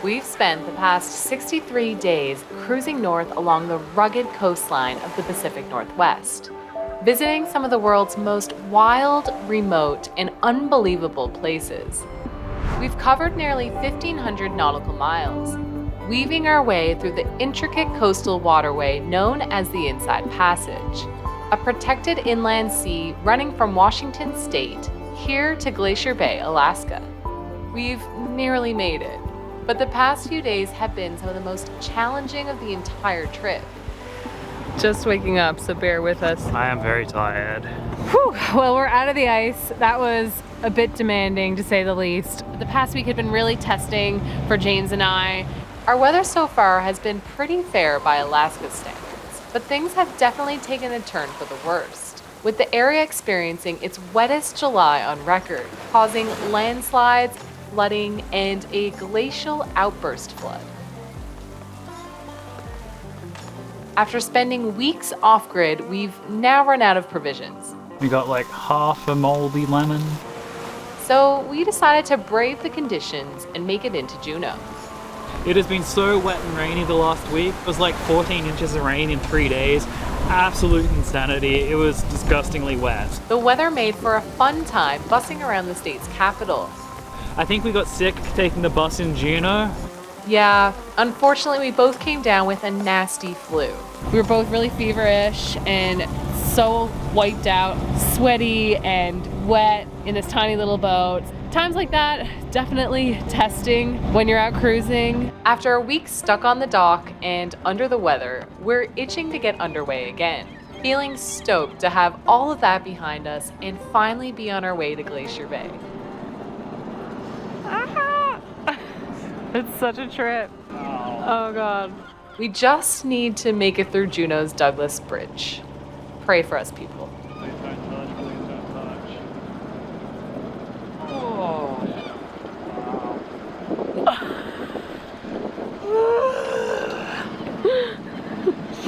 We've spent the past 63 days cruising north along the rugged coastline of the Pacific Northwest, visiting some of the world's most wild, remote, and unbelievable places. We've covered nearly 1,500 nautical miles, weaving our way through the intricate coastal waterway known as the Inside Passage, a protected inland sea running from Washington State here to Glacier Bay, Alaska. We've nearly made it, but the past few days have been some of the most challenging of the entire trip. Just waking up, so bear with us. I am very tired. Whew. Well, we're out of the ice. That was a bit demanding, to say the least. The past week had been really testing for James and I. Our weather so far has been pretty fair by Alaska standards, but things have definitely taken a turn for the worst, with the area experiencing its wettest July on record, causing landslides, flooding, and a glacial outburst flood. After spending weeks off-grid, we've now run out of provisions. We got like half a moldy lemon. So we decided to brave the conditions and make it into Juneau. It has been so wet and rainy the last week. It was like 14 inches of rain in 3 days. Absolute insanity. It was disgustingly wet. The weather made for a fun time bussing around the state's capital. I think we got sick taking the bus in Juneau. Yeah, unfortunately we both came down with a nasty flu. We were both really feverish and so wiped out, sweaty and wet in this tiny little boat. Times like that, definitely testing when you're out cruising. After a week stuck on the dock and under the weather, we're itching to get underway again. Feeling stoked to have all of that behind us and finally be on our way to Glacier Bay. It's such a trip. Oh God. We just need to make it through Juneau's Douglas Bridge. Pray for us, people. Please don't touch, please don't touch. Oh.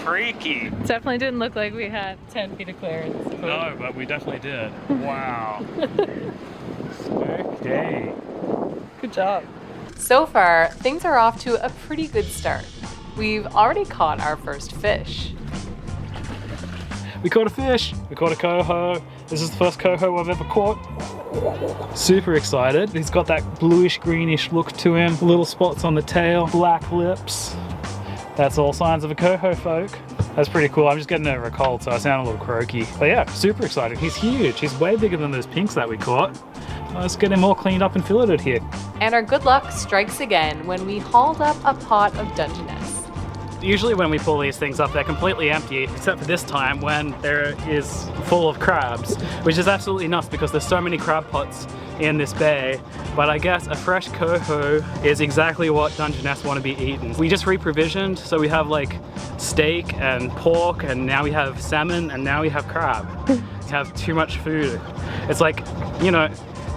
Freaky. Definitely didn't look like we had 10 feet of clearance. No, but we definitely did. Wow. Spooky. Good job. So far, things are off to a pretty good start. We've already caught our first fish. We caught a fish. We caught a coho. This is the first coho I've ever caught. Super excited. He's got that bluish greenish look to him. Little spots on the tail, black lips. That's all signs of a coho, folk. That's pretty cool. I'm just getting over a cold, so I sound a little croaky. But yeah, super excited. He's huge. He's way bigger than those pinks that we caught. Let's get him all cleaned up and filleted here. And our good luck strikes again when we hauled up a pot of Dungeness. Usually when we pull these things up, they're completely empty, except for this time when there is full of crabs, which is absolutely nuts because there's so many crab pots in this bay. But I guess a fresh coho is exactly what Dungeness want to be eaten. We just re-provisioned, so we have like steak and pork, and now we have salmon, and now we have crab. We have too much food. It's like, you know,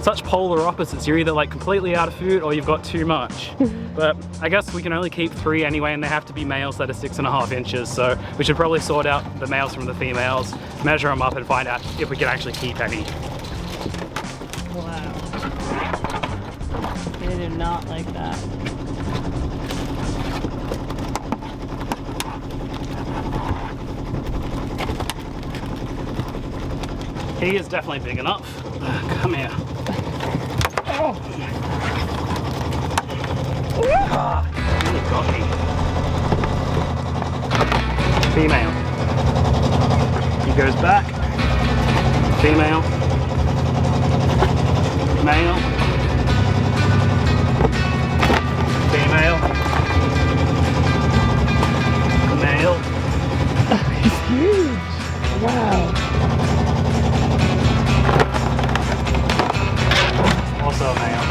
such polar opposites. You're either like completely out of food or you've got too much. But I guess we can only keep 3 anyway, and they have to be males that are 6.5 inches. So we should probably sort out the males from the females, measure them up and find out if we can actually keep any. Wow. They do not like that. He is definitely big enough. Come here. Oh. Ah, he got me. Female. He goes back. Female. Male. Female. Male. He's huge. Wow. Also male.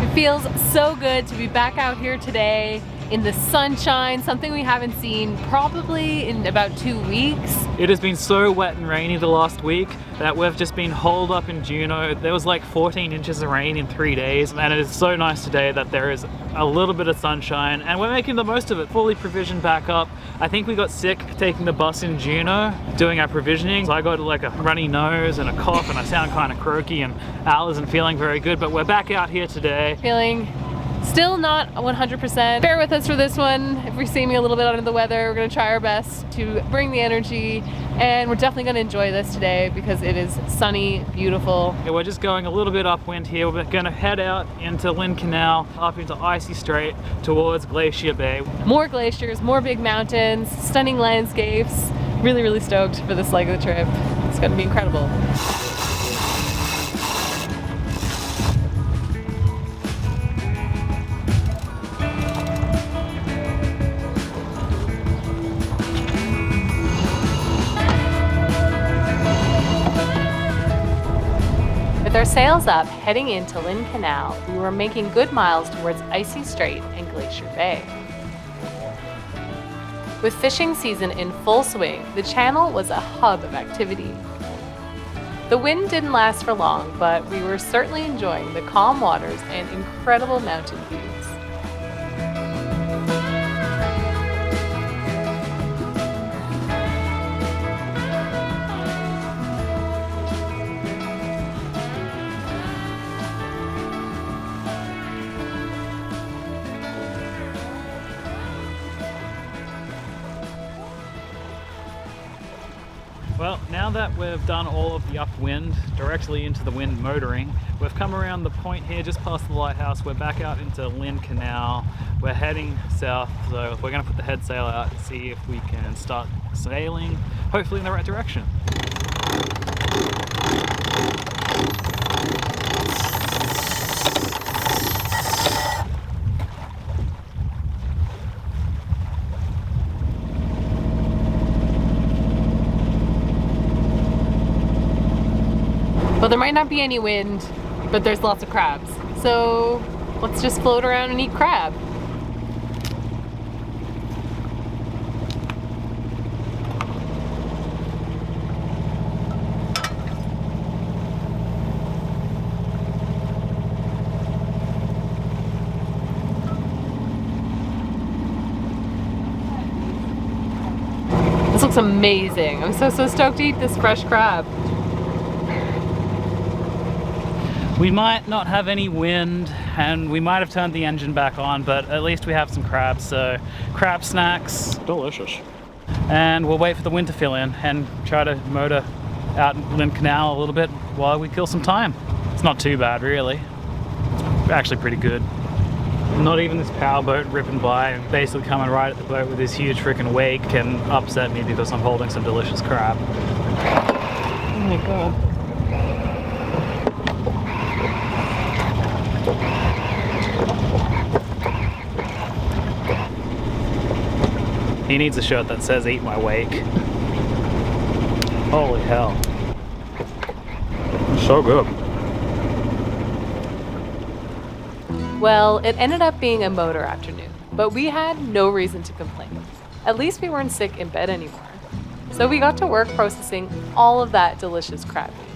It feels so good to be back out here today in the sunshine, something we haven't seen probably in about 2 weeks. It has been so wet and rainy the last week that we've just been holed up in Juneau. There was like 14 inches of rain in 3 days, and it is so nice today that there is a little bit of sunshine and we're making the most of it, fully provisioned back up. I think we got sick taking the bus in Juneau, doing our provisioning. So I got like a runny nose and a cough and I sound kind of croaky, and Al isn't feeling very good, but we're back out here today. Feeling still not 100%. Bear with us for this one. If we see me a little bit under the weather, we're gonna try our best to bring the energy, and we're definitely gonna enjoy this today because it is sunny, beautiful. Yeah, we're just going a little bit upwind here. We're gonna head out into Lynn Canal, up into Icy Strait towards Glacier Bay. More glaciers, more big mountains, stunning landscapes. Really, really stoked for this leg of the trip. It's gonna be incredible. With our sails up, heading into Lynn Canal, we were making good miles towards Icy Strait and Glacier Bay. With fishing season in full swing, the channel was a hub of activity. The wind didn't last for long, but we were certainly enjoying the calm waters and incredible mountain views. Well, now that we've done all of the upwind directly into the wind motoring, we've come around the point here just past the lighthouse. We're back out into Lynn Canal. We're heading south, so we're going to put the head sail out and see if we can start sailing, hopefully in the right direction. Well, there might not be any wind, but there's lots of crabs. So let's just float around and eat crab. This looks amazing. I'm so stoked to eat this fresh crab. We might not have any wind and we might have turned the engine back on, but at least we have some crabs, so crab snacks. Delicious. And we'll wait for the wind to fill in and try to motor out in Lynn Canal a little bit while we kill some time. It's not too bad, really. It's actually pretty good. Not even this power boat ripping by and basically coming right at the boat with this huge freaking wake can upset me because I'm holding some delicious crab. Oh my god. He needs a shirt that says "Eat my wake." Holy hell. So good. Well, it ended up being a motor afternoon, but we had no reason to complain. At least we weren't sick in bed anymore. So we got to work processing all of that delicious crab meat.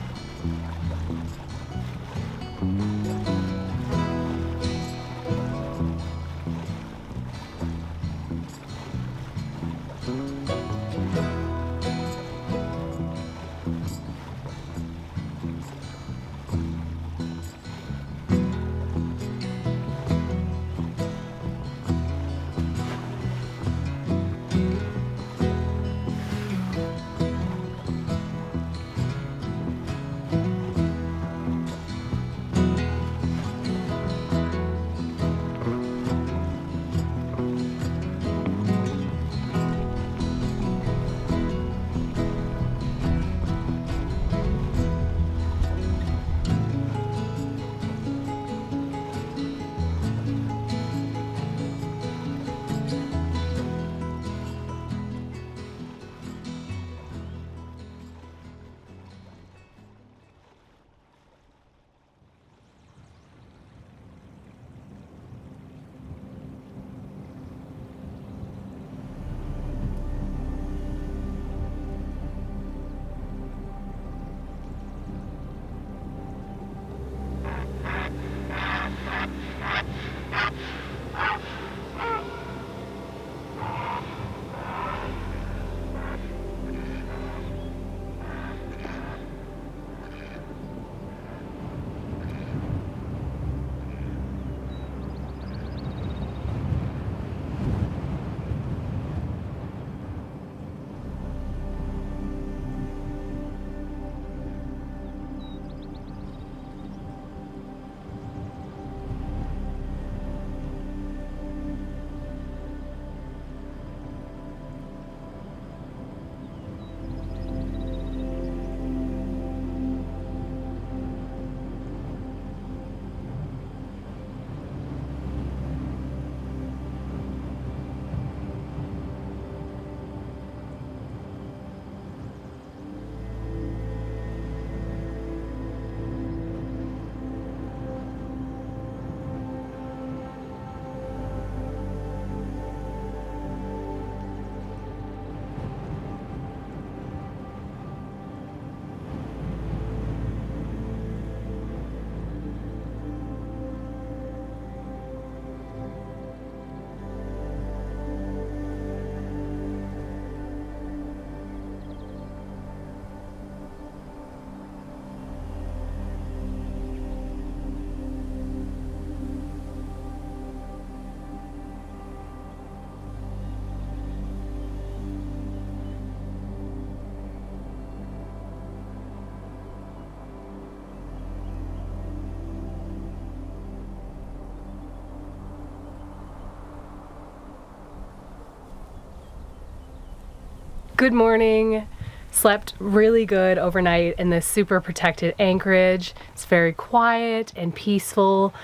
Good morning. Slept really good overnight in this super protected anchorage. It's very quiet and peaceful.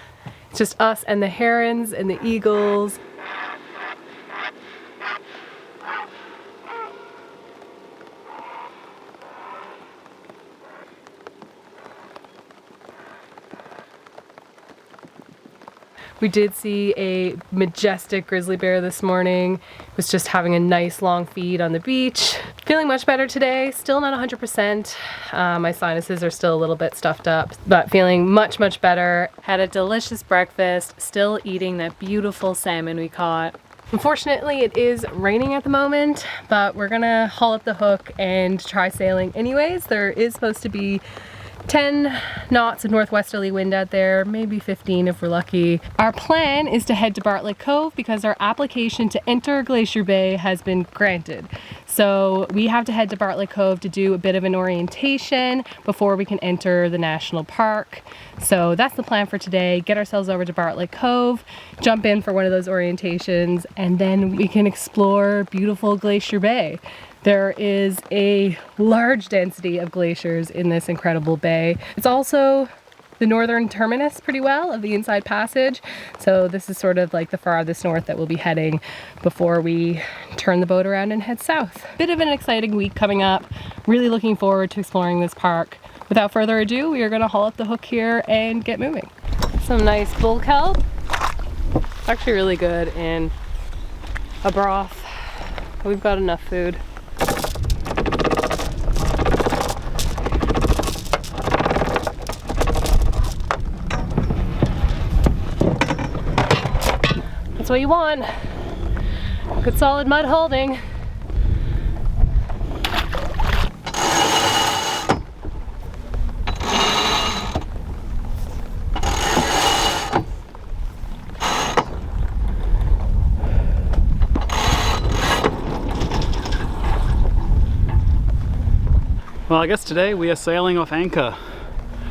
It's just us and the herons and the eagles. We did see a majestic grizzly bear this morning. Was just having a nice long feed on the beach. Feeling much better today, still not 100%. My sinuses are still a little bit stuffed up, but feeling much better. Had a delicious breakfast, still eating that beautiful salmon we caught. Unfortunately, it is raining at the moment, but we're gonna haul up the hook and try sailing anyways. There is supposed to be 10 knots of northwesterly wind out there, maybe 15 if we're lucky. Our plan is to head to Bartlett Cove because our application to enter Glacier Bay has been granted. So we have to head to Bartlett Cove to do a bit of an orientation before we can enter the national park. So that's the plan for today. Get ourselves over to Bartlett Cove, jump in for one of those orientations, and then we can explore beautiful Glacier Bay. There is a large density of glaciers in this incredible bay. It's also the northern terminus pretty well of the Inside Passage. So this is sort of like the farthest north that we'll be heading before we turn the boat around and head south. Bit of an exciting week coming up. Really looking forward to exploring this park. Without further ado, we are gonna haul up the hook here and get moving. Some nice bull kelp. Actually really good in a broth. We've got enough food. That's what you want. Good solid mud holding. Well, I guess today we are sailing off anchor.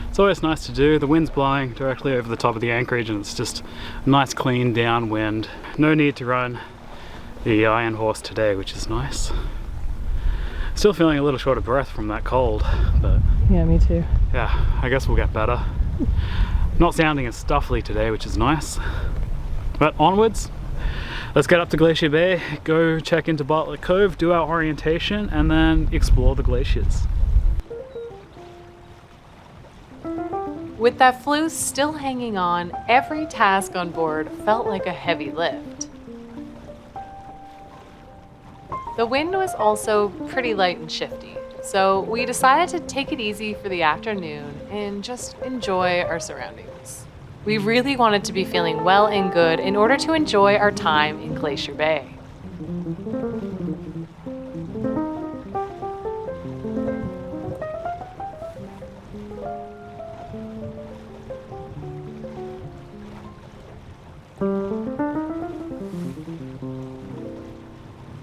It's always nice to do. The wind's blowing directly over the top of the anchorage and it's just a nice clean downwind. No need to run the Iron Horse today, which is nice. Still feeling a little short of breath from that cold, but yeah, me too. Yeah, I guess we'll get better. Not sounding as stuffly today, which is nice. But onwards, let's get up to Glacier Bay, go check into Bartlett Cove, do our orientation, and then explore the glaciers. With that fluke still hanging on, every task on board felt like a heavy lift. The wind was also pretty light and shifty, so we decided to take it easy for the afternoon and just enjoy our surroundings. We really wanted to be feeling well and good in order to enjoy our time in Glacier Bay.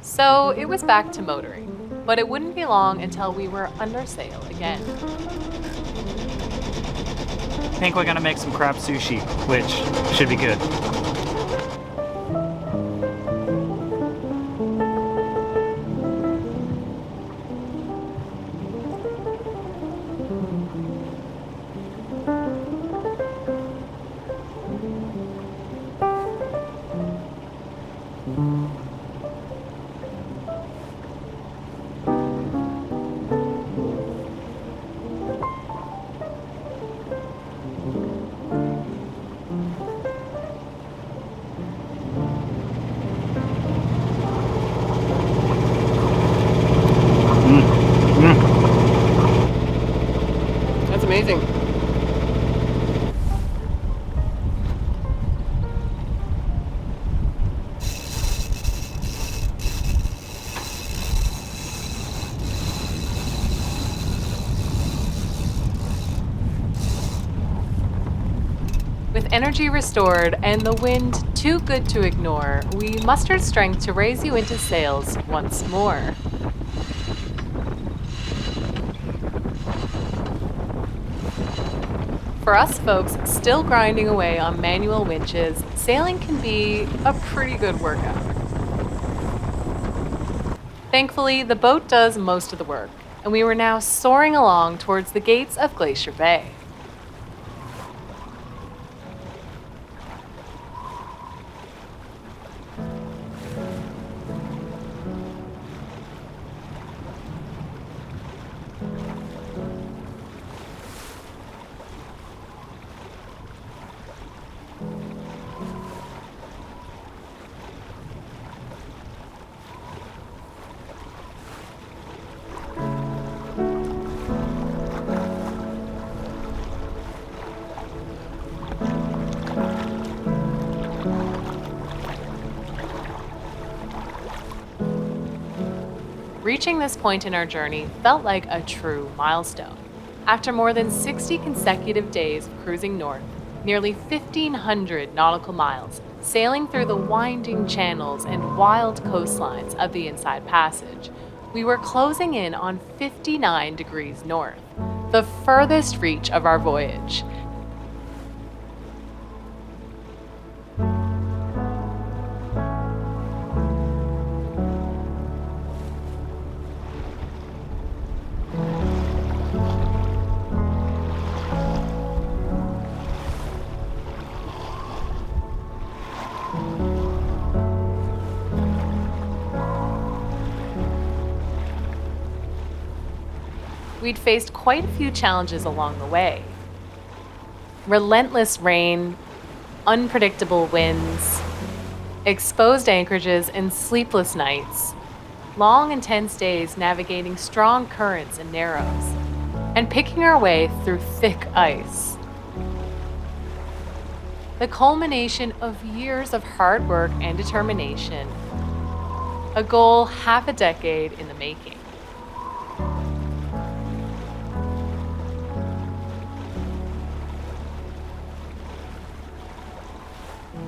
So it was back to motoring, but it wouldn't be long until we were under sail again. I think we're gonna make some crab sushi, which should be good. That's amazing. With energy restored and the wind too good to ignore, we mustered strength to raise you into sails once more. For us folks still grinding away on manual winches, sailing can be a pretty good workout. Thankfully, the boat does most of the work, and we were now soaring along towards the gates of Glacier Bay. Reaching this point in our journey felt like a true milestone. After more than 60 consecutive days of cruising north, nearly 1,500 nautical miles, sailing through the winding channels and wild coastlines of the Inside Passage, we were closing in on 59 degrees north, the furthest reach of our voyage. We'd faced quite a few challenges along the way. Relentless rain, unpredictable winds, exposed anchorages and sleepless nights, long intense days navigating strong currents and narrows, and picking our way through thick ice. The culmination of years of hard work and determination, a goal half a decade in the making.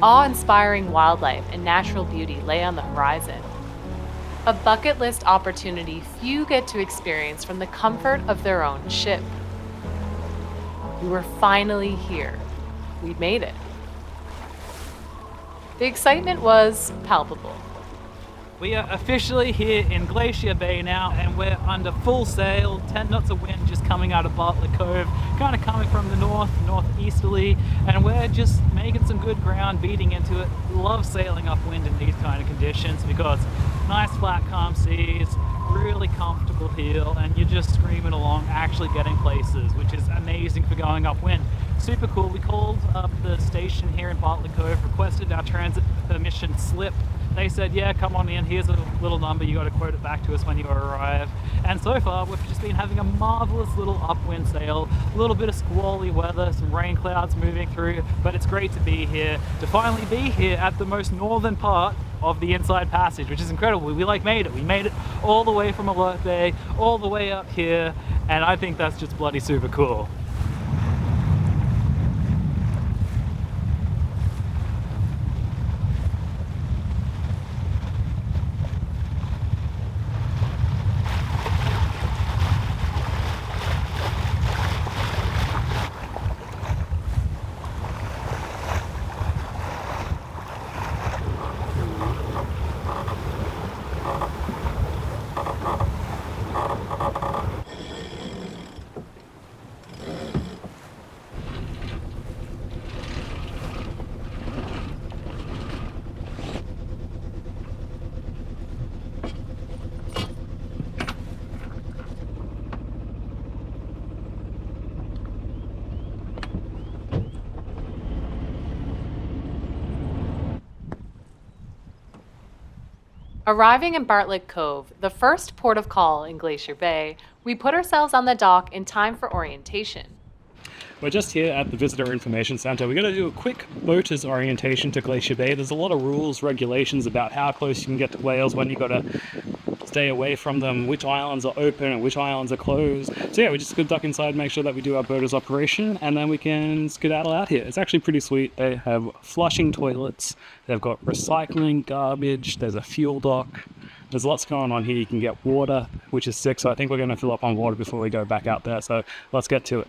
Awe-inspiring wildlife and natural beauty lay on the horizon. A bucket list opportunity few get to experience from the comfort of their own ship. We were finally here. We'd made it. The excitement was palpable. We are officially here in Glacier Bay now, and we're under full sail, 10 knots of wind just coming out of Bartlett Cove, kind of coming from the northeasterly, and we're just making some good ground, beating into it. Love sailing upwind in these kind of conditions because nice flat calm seas, really comfortable heel, and you're just screaming along, actually getting places, which is amazing for going upwind. Super cool. We called up the station here in Bartlett Cove, requested our transit permission slip. They said, yeah, come on in, here's a little number, you got to quote it back to us when you arrive. And so far, we've just been having a marvelous little upwind sail, a little bit of squally weather, some rain clouds moving through, but it's great to be here, to finally be here at the most northern part of the Inside Passage, which is incredible. We made it. We made it all the way from Alert Bay, all the way up here, and I think that's just bloody super cool. Arriving in Bartlett Cove, the first port of call in Glacier Bay, we put ourselves on the dock in time for orientation. We're just here at the Visitor Information Center. We're going to do a quick boater's orientation to Glacier Bay. There's a lot of rules, regulations about how close you can get to whales, when you've got to stay away from them, which islands are open and which islands are closed. So yeah, we just gonna duck inside, make sure that we do our boater's operation, and then we can skedaddle out here. It's actually pretty sweet. They have flushing toilets, they've got recycling, garbage, there's a fuel dock. There's lots going on here. You can get water, which is sick, so I think we're going to fill up on water before we go back out there, so let's get to it.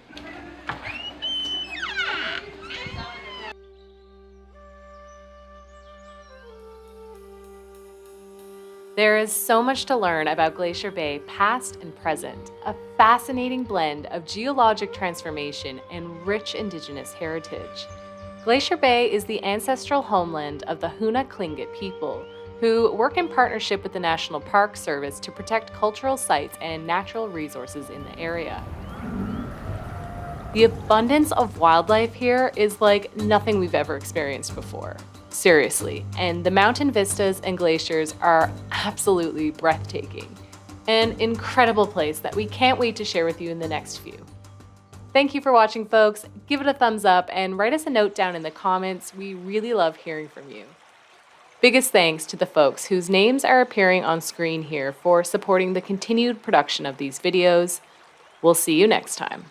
There is so much to learn about Glacier Bay past and present, a fascinating blend of geologic transformation and rich indigenous heritage. Glacier Bay is the ancestral homeland of the Huna Tlingit people, who work in partnership with the National Park Service to protect cultural sites and natural resources in the area. The abundance of wildlife here is like nothing we've ever experienced before. Seriously, and the mountain vistas and glaciers are absolutely breathtaking. An incredible place that we can't wait to share with you in the next few. Thank you for watching, folks. Give it a thumbs up and write us a note down in the comments. We really love hearing from you. Biggest thanks to the folks whose names are appearing on screen here for supporting the continued production of these videos. We'll see you next time.